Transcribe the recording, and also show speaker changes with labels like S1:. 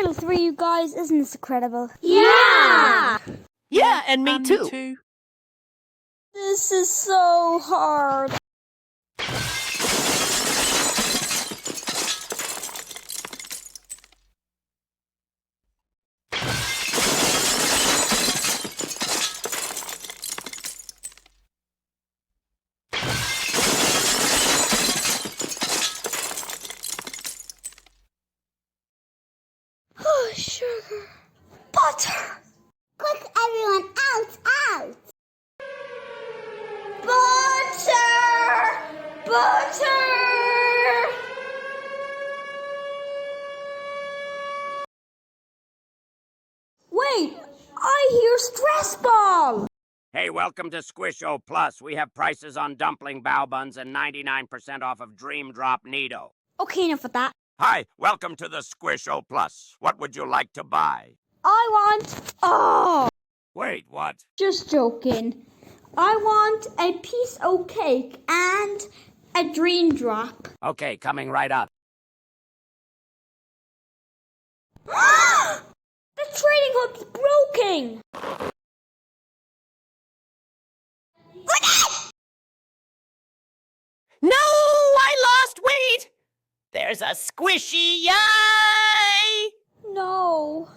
S1: final three, you guys. Isn't this incredible?
S2: Yeah!
S3: Yeah, and me too.
S1: This is so hard. Oh, sugar. Butter.
S2: Quick, everyone, out!
S1: Butter! Butter! Wait, I hear stress ball.
S4: Hey, welcome to Squish-O Plus. We have prices on dumpling bao buns and 99% off of Dream Drop Nido.
S1: Okay, enough of that.
S4: Hi, welcome to the Squish-O Plus. What would you like to buy?
S1: I want... Oh!
S4: Wait, what?
S1: Just joking. I want a piece of cake and a dream drop.
S4: Okay, coming right up.
S1: The trading hub's broken!
S3: No, I lost weight! There's a squishy yay!
S1: No.